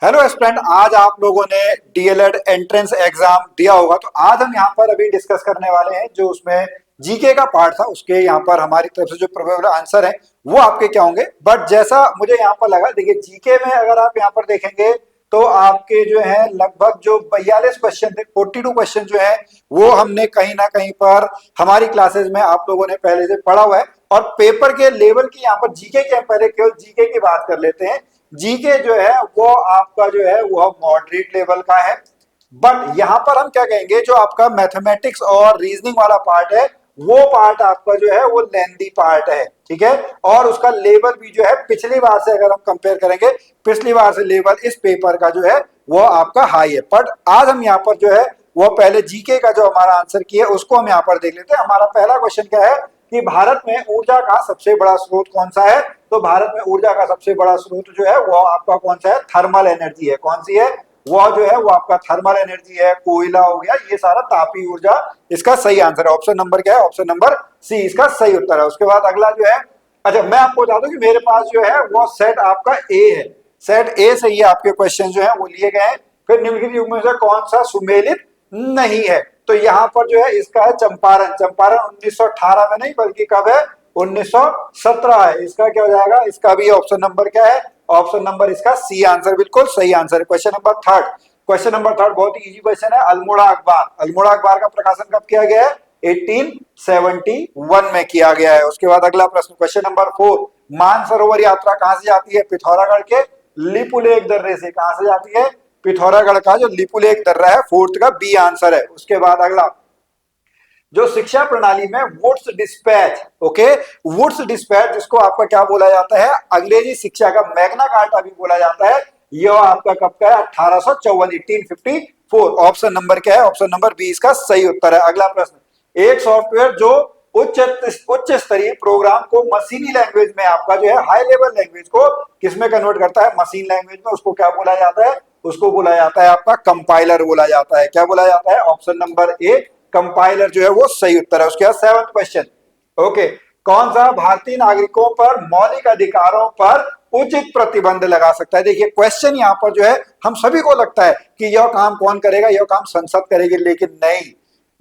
Hello student, आज आप लोगों ने डीएलएड एंट्रेंस एग्जाम दिया होगा। तो आज हम यहाँ पर अभी डिस्कस करने वाले हैं जो उसमें जीके का पार्ट था, उसके यहाँ पर हमारी तरफ से जो प्रोबेबल आंसर है वो आपके क्या होंगे। बट जैसा मुझे यहाँ पर लगा, देखिए जीके में अगर आप यहाँ पर देखेंगे तो आपके जो है लगभग जो 42 क्वेश्चन थे, 42 क्वेश्चन जो है वो हमने कहीं ना कहीं पर हमारी क्लासेस में आप लोगों ने पहले से पढ़ा हुआ है। और पेपर के लेवल की यहाँ पर जीके के, पहले केवल जीके की बात कर लेते हैं। जीके जो है वो आपका जो है वो मॉडरेट लेवल का है। बट यहां पर हम क्या कहेंगे, जो आपका मैथमेटिक्स और रीजनिंग वाला पार्ट है वो पार्ट आपका जो है वो लेंदी पार्ट है, ठीक है। और उसका लेवल भी जो है पिछली बार से अगर हम कंपेयर करेंगे, पिछली बार से लेवल इस पेपर का जो है वो आपका हाई है। बट आज हम यहाँ पर जो है वो पहले जीके का जो हमारा आंसर किया उसको हम यहाँ पर देख लेते हैं। हमारा पहला क्वेश्चन क्या है कि भारत में ऊर्जा का सबसे बड़ा स्रोत कौन सा है। तो भारत में ऊर्जा का सबसे बड़ा स्रोत जो है वो आपका कौन सा है, थर्मल एनर्जी है। कौन सी है वो जो है वो आपका थर्मल एनर्जी है, कोयला हो गया, ये सारा तापी ऊर्जा इसका सही आंसर है। ऑप्शन नंबर क्या है, ऑप्शन नंबर सी इसका सही उत्तर है। उसके बाद अगला जो है, अच्छा मैं आपको बता दूं कि मेरे पास जो है वो सेट आपका ए है। सेट ए से ये आपके क्वेश्चन जो है वो लिए गए हैं। फिर निम्नलिखित युग में से कौन सा सुमेलित नहीं है। तो यहाँ पर जो है इसका है चंपारण। चंपारण 1918 में नहीं बल्कि कब है, 1917 है। इसका क्या हो जाएगा, इसका भी ऑप्शन नंबर क्या है, ऑप्शन नंबर इसका सी आंसर बिल्कुल सही आंसर है। Question number third, question number third बहुत ही इजी क्वेश्चन है। अल्मोड़ा अखबार, अल्मोड़ा अखबार का प्रकाशन कब किया गया है, 1871 में किया गया है। उसके बाद अगला प्रश्न क्वेश्चन नंबर फोर, मानसरोवर यात्रा कहां से जाती है, पिथौरागढ़ के लिपुलेख दर्रे से। कहां से जाती है, पिथौरागढ़ का जो लिपुलेख दर्रा है, फोर्थ का बी आंसर है। उसके बाद अगला, जो शिक्षा प्रणाली में Wood's dispatch, okay, Wood's dispatch जिसको आपका क्या बोला जाता है, अंग्रेजी शिक्षा का मैग्ना कार्टा भी बोला जाता है, यह आपका कब का है, 1854, 1854। ऑप्शन नंबर क्या है, ऑप्शन नंबर बी इसका सही उत्तर है। अगला प्रश्न, एक सॉफ्टवेयर जो उच्च स्तरीय प्रोग्राम को मशीनी लैंग्वेज में आपका जो है हाई लेवल लैंग्वेज को किसमें कन्वर्ट करता है, मशीन लैंग्वेज में, उसको क्या बोला जाता है, उसको बोला जाता है आपका कंपाइलर बोला जाता है। क्या बोला जाता है, ऑप्शन नंबर ए कंपाइलर जो है वो सही उत्तर है। उसके बाद सेवंथ क्वेश्चन, ओके, कौन सा भारतीय नागरिकों पर मौलिक अधिकारों पर उचित प्रतिबंध लगा सकता है। देखिए क्वेश्चन यहाँ पर जो है हम सभी को लगता है कि यह काम कौन करेगा, यह काम संसद करेगी, लेकिन नहीं,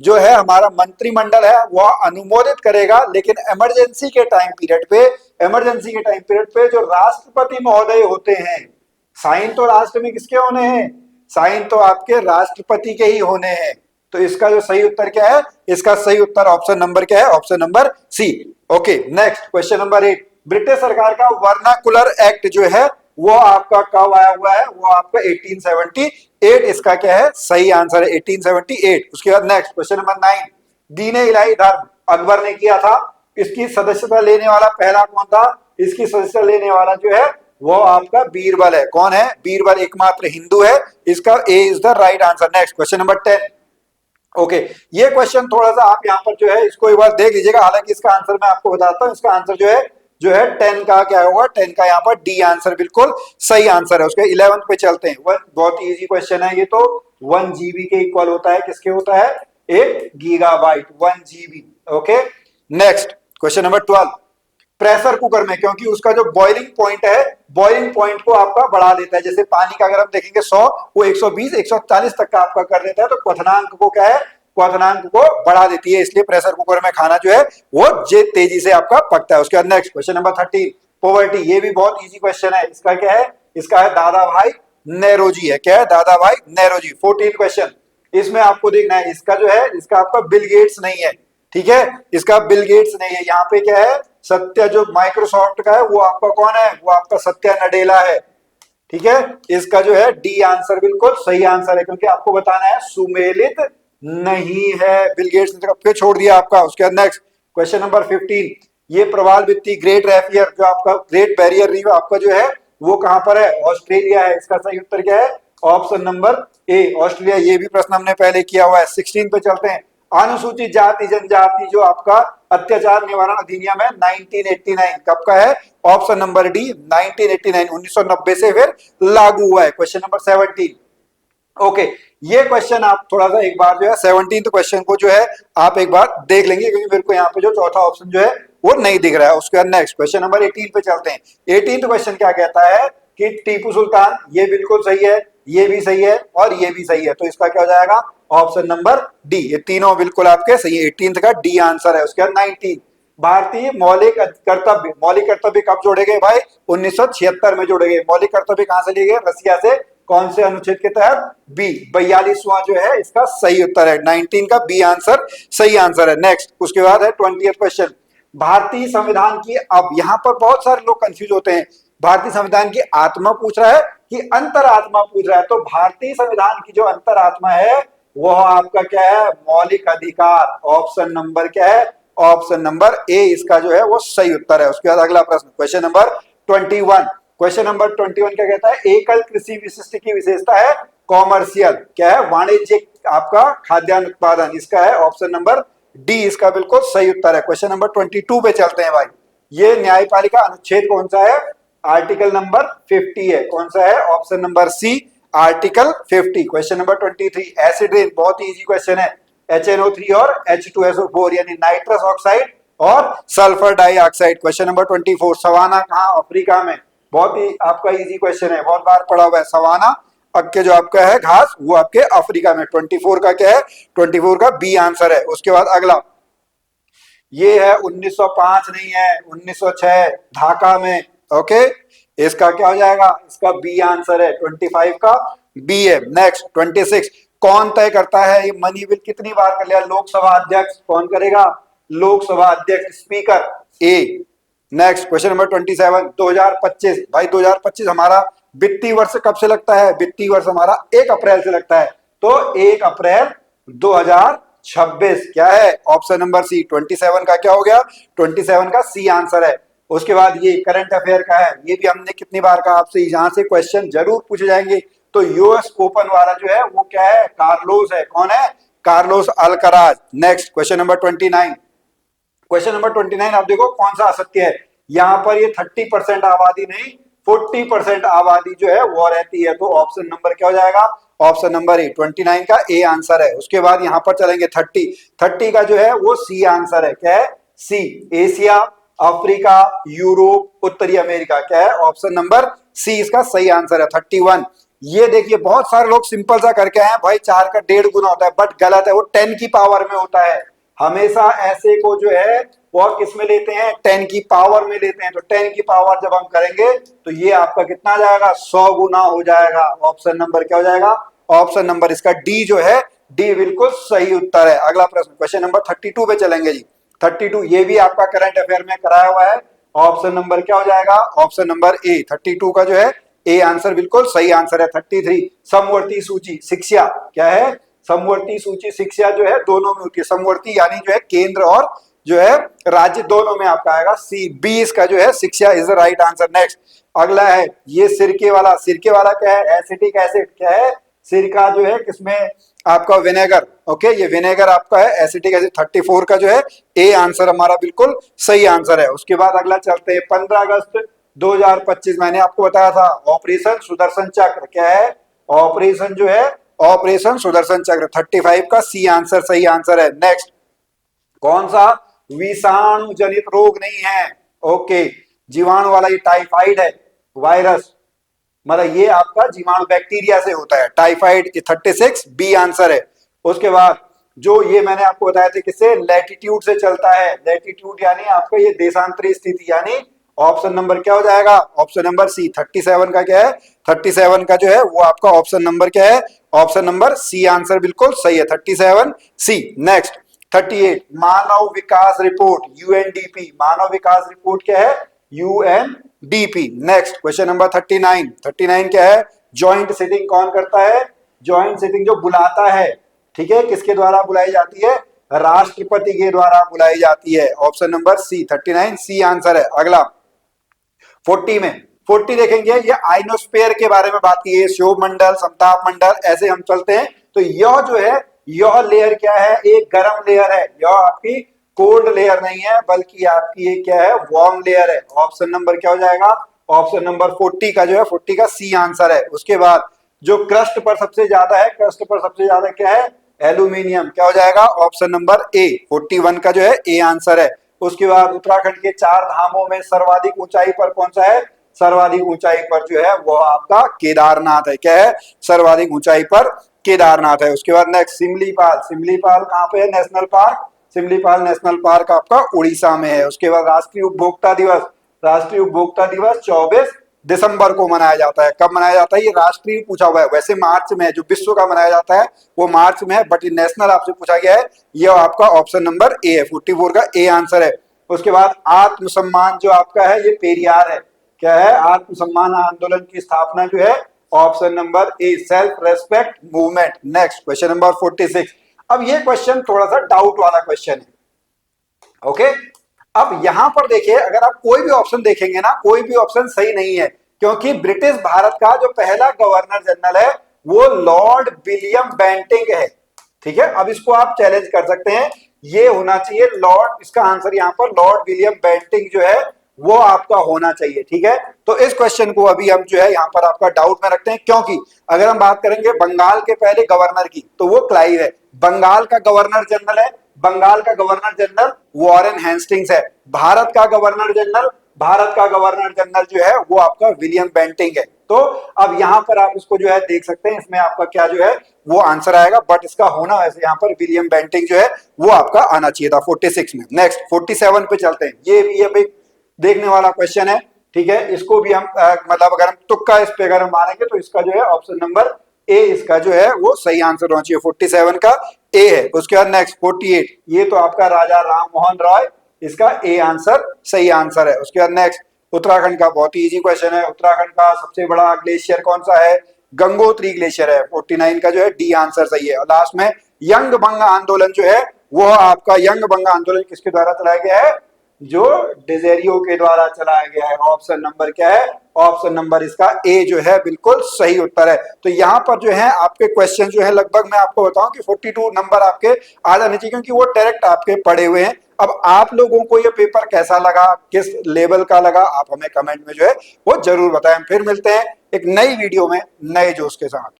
जो है हमारा मंत्रिमंडल है वह अनुमोदित करेगा। लेकिन इमरजेंसी के टाइम पीरियड पे, इमरजेंसी के टाइम पीरियड पे जो राष्ट्रपति महोदय होते हैं, साइन तो राष्ट्र में किसके होने हैं, साइन तो आपके राष्ट्रपति के ही होने हैं। तो इसका जो सही उत्तर क्या है, इसका सही उत्तर ऑप्शन नंबर क्या है, option number C. Okay, next question number 8, British सरकार का वर्नाकुलर एक्ट जो है वो आपका कब आया हुआ है, वो आपका 1878, इसका क्या है, सही आंसर है 1878। उसके बाद नेक्स्ट क्वेश्चन नंबर 9, दीन इलाही धर्म अकबर ने किया था, इसकी सदस्यता लेने वाला पहला कौन था, इसकी सदस्यता लेने वाला जो है वो आपका बीरबल है। कौन है, बीरबल एकमात्र हिंदू है। इसका A is the right answer. Next question number 10, okay, ये क्वेश्चन थोड़ा सा आप यहाँ पर जो है इसको एक बार देख लीजिएगा। हालांकि इसका आंसर मैं आपको बताता हूँ, इसका आंसर जो है 10 का क्या होगा, 10 का यहाँ पर डी आंसर बिल्कुल सही आंसर है। उसके 11 पे चलते हैं। बहुत ही इजी क्वेश्चन है ये तो, 1 GB के इक्वल होता है, किसके होता है, 8 gigabyte, 1 GB। Okay, next question number 12, pressure cooker में, क्योंकि उसका जो बॉइलिंग पॉइंट है, बॉइलिंग पॉइंट को आपका बढ़ा देता है। जैसे पानी का अगर हम देखेंगे 100, वो 120 140 तक का आपका कर देता है, तो क्वथनांक को क्या है, क्वथनांक को बढ़ा देती है। इसलिए प्रेशर कुकर में खाना जो है वो तेजी से आपका पकता है। उसके बाद नेक्स्ट क्वेश्चन नंबर 13, पॉवर्टी, ये भी बहुत इजी क्वेश्चन है। इसका क्या है, इसका है दादा भाई नेरोजी है। क्या है, दादा भाई नेरोजी। 14 क्वेश्चन, इसमें आपको देखना है, इसका जो है, इसका आपका बिल गेट्स नहीं है, ठीक है, इसका बिल गेट्स नहीं है। यहाँ पे क्या है, सत्य जो माइक्रोसॉफ्ट का है वो आपका कौन है, वो आपका सत्या नडेला है, ठीक है। इसका जो है डी आंसर बिल्कुल सही आंसर है, क्योंकि आपको बताना है सुमेलित नहीं है, बिल गेट्स ने फिर छोड़ दिया आपका। उसके बाद नेक्स्ट क्वेश्चन नंबर 15, ये प्रवाल भित्ति ग्रेट रेफियर जो आपका ग्रेट बैरियर रीफ आपका जो है वो कहां पर है, ऑस्ट्रेलिया है। इसका सही उत्तर क्या है, ऑप्शन नंबर ए ऑस्ट्रेलिया। ये भी प्रश्न हमने पहले किया हुआ है। 16 पे चलते हैं, अनुसूचित जाति जनजाति जो आपका अत्याचार निवारण अधिनियम है 1989 कब का है, ऑप्शन नंबर डी 1989, 1990 से फिर लागू हुआ है। क्वेश्चन नंबर 17, ओके, ये क्वेश्चन आप थोड़ा सा एक बार जो है 17th क्वेश्चन को जो है आप एक बार देख लेंगे, क्योंकि मेरे को यहाँ पे जो चौथा ऑप्शन जो है वो नहीं दिख रहा है। उसके बाद नेक्स्ट क्वेश्चन नंबर 18 पे चलते हैं। 18th क्वेश्चन क्या कहता है कि टीपू सुल्तान, ये बिल्कुल सही है, ये भी सही है और ये भी सही है, तो इसका क्या हो जाएगा ऑप्शन नंबर डी। ये तीनों बिल्कुल आपके सही है, 18 का डी आंसर है। उसके बाद 19, भारतीय मौलिक कर्तव्य कब जोड़े गए भाई? 1976 में जोड़े गए। मौलिक कर्तव्य कहां से लिए गए? रसिया से। कौन से अनुच्छेद के तहत? बी, 42वां जो है इसका सही उत्तर है। 19 का बी आंसर सही आंसर है। नेक्स्ट, उसके बाद है 20th क्वेश्चन। भारतीय संविधान की, अब यहां पर बहुत सारे लोग कंफ्यूज होते हैं, भारतीय संविधान की आत्मा पूछ रहा है कि अंतरात्मा पूछ रहा है। तो भारतीय संविधान की जो अंतरात्मा है वह आपका क्या है? मौलिक अधिकार। ऑप्शन नंबर क्या है? ऑप्शन नंबर ए इसका जो है वो सही उत्तर है। उसके बाद अगला प्रश्न, क्वेश्चन नंबर 21। क्वेश्चन नंबर 21 क्या कहता है? एकल कृषि विशिष्ट की विशेषता है कॉमर्शियल, क्या है? वाणिज्यिक आपका खाद्यान्न उत्पादन। इसका है ऑप्शन नंबर डी, इसका बिल्कुल सही उत्तर है। क्वेश्चन नंबर 22 पे चलते हैं भाई। ये न्यायपालिका अनुच्छेद कौन सा है? आर्टिकल नंबर 50 है। कौन सा है? Option number C, article 50। Question number 23, acid rain, बहुत ही इजी क्वेश्चन है। HNO3 और H2SO4 यानी नाइट्रस ऑक्साइड और sulphur dioxide. Question number 24, savanna कहाँ? अफ्रीका में। बहुत ही आपका इजी क्वेश्चन है, बहुत बार पढ़ा हुआ है। सवाना के जो आपका है घास, वो आपके अफ्रीका में। 24 का क्या है? 24 का बी आंसर है। उसके बाद अगला, ये है 1905 नहीं है, 1906 ढाका में। ओके, इसका क्या हो जाएगा? इसका बी आंसर है। 25 का बी है। नेक्स्ट 26, कौन तय करता है ये मनी बिल कितनी बार कर लिया? लोकसभा अध्यक्ष। कौन करेगा? लोकसभा अध्यक्ष, स्पीकर ए। नेक्स्ट क्वेश्चन नंबर 27, 2025 भाई, 2025 हमारा वित्तीय वर्ष कब से लगता है? वित्तीय वर्ष हमारा 1 अप्रैल से लगता है, तो 1 अप्रैल 2026 क्या है? ऑप्शन नंबर सी। 27 का क्या हो गया? 27 का सी आंसर है। उसके बाद ये करंट अफेयर का है, ये भी हमने कितनी बार कहा आपसे, यहां से क्वेश्चन जरूर पूछे जाएंगे। तो यूएस ओपन वाला जो है वो क्या है? कार्लोस है। कौन है? Carlos Alcaraz. Next question number 29। Question number 29 आप देखो कौन सा असत्य है। यहाँ पर ये 30% आबादी नहीं, 40% आबादी जो है वो रहती है। तो ऑप्शन नंबर क्या हो जाएगा? ऑप्शन नंबर ए, 29 का ए आंसर है। उसके बाद यहाँ पर चलेंगे 30 का जो है वो सी आंसर है। क्या है? सी, एशिया, अफ्रीका, यूरोप, उत्तरी अमेरिका। क्या है? ऑप्शन नंबर सी इसका सही आंसर है। 31, ये देखिए बहुत सारे लोग सिंपल सा करके आए हैं भाई, 4 का 1.5 गुना होता है, बट गलत है, वो 10 की पावर में होता है। हमेशा ऐसे को जो है वो किस में लेते हैं? 10 की पावर में लेते हैं। तो 10 की पावर जब हम करेंगे तो ये आपका कितना आ जाएगा? 100 गुना हो जाएगा। ऑप्शन नंबर क्या हो जाएगा? ऑप्शन नंबर इसका डी जो है, डी बिल्कुल सही उत्तर है। अगला प्रश्न, क्वेश्चन नंबर 32 पे चलेंगे जी। 32 ये भी आपका करंट अफेयर में कराया हुआ है। ऑप्शन नंबर क्या हो जाएगा? Option number A. 32 का जो है ए आंसर बिल्कुल सही आंसर है। 33, समवर्ती सूची शिक्षा। क्या है? समवर्ती सूची शिक्षा जो है दोनों में होती है। समवर्ती यानी जो है केंद्र और जो है राज्य दोनों में आपका आएगा। सी, बी इसका जो है शिक्षा is the right answer. Next अगला है ये सिरके वाला। सिरके वाला क्या है? Acetic acid. क्या है? सिरका जो है किसमें? आपका विनेगर। ओके, ये विनेगर आपका है एसिटिक एसिड। 34 का जो है ए आंसर हमारा बिल्कुल सही आंसर है। उसके बाद अगला चलते हैं 15 अगस्त 2025, मैंने आपको बताया था ऑपरेशन सुदर्शन चक्र। क्या है? ऑपरेशन जो है ऑपरेशन सुदर्शन चक्र। 35 का सी आंसर सही आंसर है। नेक्स्ट, कौन सा विषाणु जनित रोग नहीं है? ओके, जीवाणु वाला, ये टाइफाइड है, वायरस, मतलब ये आपका जीवाणु बैक्टीरिया से होता है टाइफाइड। 36 बी आंसर है। उसके बाद जो ये मैंने आपको बताया था किससे? लैटिट्यूड से चलता है। लैटिट्यूड यानी आपका ये देशांतरी स्थिति, यानी ऑप्शन नंबर क्या हो जाएगा? ऑप्शन नंबर सी। 37 का क्या है? 37 का जो है वो आपका ऑप्शन नंबर क्या है? ऑप्शन नंबर सी आंसर बिल्कुल सही है। 37 सी। नेक्स्ट 38, मानव विकास रिपोर्ट, यूएनडीपी। मानव विकास रिपोर्ट क्या है? यूएनडीपी। Next question number 39। 39 क्या है? ज्वाइंट सिटिंग कौन करता है? ज्वाइंट सिटिंग जो बुलाता है, ठीक है, किसके द्वारा बुलाई जाती है? राष्ट्रपति के द्वारा बुलाई जाती है। Option number C. 39 C answer है। अगला 40 में 40 देखेंगे, ये आइनोस्फेयर के बारे में बात की है। शोभ मंडल, समताप मंडल, ऐसे हम चलते हैं। तो यह जो है यह लेयर क्या है? एक गर्म लेयर है। यह आपकी कोल्ड लेयर नहीं है, बल्कि आपकी ये क्या है? वार्म लेयर है। ऑप्शन नंबर क्या हो जाएगा? ऑप्शन नंबर 40 का जो है 40 का सी आंसर है। उसके बाद जो क्रस्ट पर सबसे ज्यादा है, क्रस्ट पर सबसे ज्यादा क्या है? एल्यूमिनियम। क्या हो जाएगा? Option number A. 41 का जो है ए आंसर है। उसके बाद उत्तराखंड के 4 धामों में सर्वाधिक ऊंचाई पर कौन सा है? सर्वाधिक ऊंचाई पर जो है वो आपका केदारनाथ है। क्या है? सर्वाधिक ऊंचाई पर केदारनाथ है। उसके बाद नेक्स्ट सिमलीपाल। सिमलीपाल कहाँ पे है? National park. Simlipal national park आपका उड़ीसा में है। उसके बाद राष्ट्रीय उपभोक्ता दिवस। राष्ट्रीय उपभोक्ता दिवस 24 दिसंबर को मनाया जाता है। कब मनाया जाता है? ये राष्ट्रीय पूछा हुआ है, वैसे मार्च में है, जो विश्व का मनाया जाता है वो मार्च में है, बट नेशनल आपसे पूछा गया है। ये आपका ऑप्शन नंबर ए है, 44 का ए आंसर है। उसके बाद आत्मसम्मान जो आपका है ये पेरियार है। क्या है? आत्मसम्मान आंदोलन की स्थापना जो है option number A, self respect movement. Next question number 46। अब ये क्वेश्चन थोड़ा सा डाउट वाला क्वेश्चन है। ओके, अब यहां पर देखिए, अगर आप कोई भी ऑप्शन देखेंगे ना, कोई भी ऑप्शन सही नहीं है, क्योंकि ब्रिटिश भारत का जो पहला गवर्नर जनरल है वो लॉर्ड विलियम बेंटिंग है। ठीक है, अब इसको आप चैलेंज कर सकते हैं, ये होना चाहिए लॉर्ड, इसका आंसर यहां पर लॉर्ड विलियम बेंटिंग जो है वो आपका होना चाहिए। ठीक है, तो इस क्वेश्चन को अभी हम जो है यहां पर आपका डाउट में रखते हैं, क्योंकि अगर हम बात करेंगे बंगाल के पहले गवर्नर की तो वो क्लाइव है। बंगाल का गवर्नर जनरल है, बंगाल का गवर्नर जनरल वॉरेन हेस्टिंग्स है। भारत का गवर्नर जनरल, भारत का गवर्नर जनरल जो है वो आपका विलियम बेंटिंग है। तो अब यहां पर आप इसको जो है देख सकते हैं, इसमें आपका क्या जो है वो आंसर आएगा, बट इसका होना वैसे यहाँ पर विलियम बेंटिंग जो है वो आपका आना चाहिए था 46 में। नेक्स्ट 47 पे चलते हैं। ये भी अभी देखने वाला क्वेश्चन है। ठीक है, इसको भी हम मतलब अगर हम तुक्का इस पे अगर हम मारेंगे तो इसका जो है ऑप्शन नंबर ए, इसका जो है वो सही आंसर होना चाहिए। 47 का ए है। उसके बाद नेक्स्ट 48, ये तो आपका राजा राम मोहन रॉय, इसका ए आंसर सही आंसर है। उसके बाद नेक्स्ट उत्तराखंड का बहुत ही इजी क्वेश्चन है। उत्तराखंड का सबसे बड़ा ग्लेशियर कौन सा है? गंगोत्री ग्लेशियर है। 49 का जो है डी आंसर सही है। और लास्ट में यंग बंग आंदोलन जो है वो आपका, यंग बंग आंदोलन किसके द्वारा चलाया गया है? जो डिजेरियो के द्वारा चलाया गया है। ऑप्शन नंबर क्या है? ऑप्शन नंबर इसका ए जो है बिल्कुल सही उत्तर है। तो यहाँ पर जो है आपके क्वेश्चन जो है लगभग मैं आपको बताऊं कि 42 नंबर आपके आ जाने चाहिए, क्योंकि वो डायरेक्ट आपके पड़े हुए हैं। अब आप लोगों को ये पेपर कैसा लगा, किस लेवल का लगा, आप हमें कमेंट में जो है वो जरूर बताएं। फिर मिलते हैं एक नई वीडियो में नए जोश के साथ।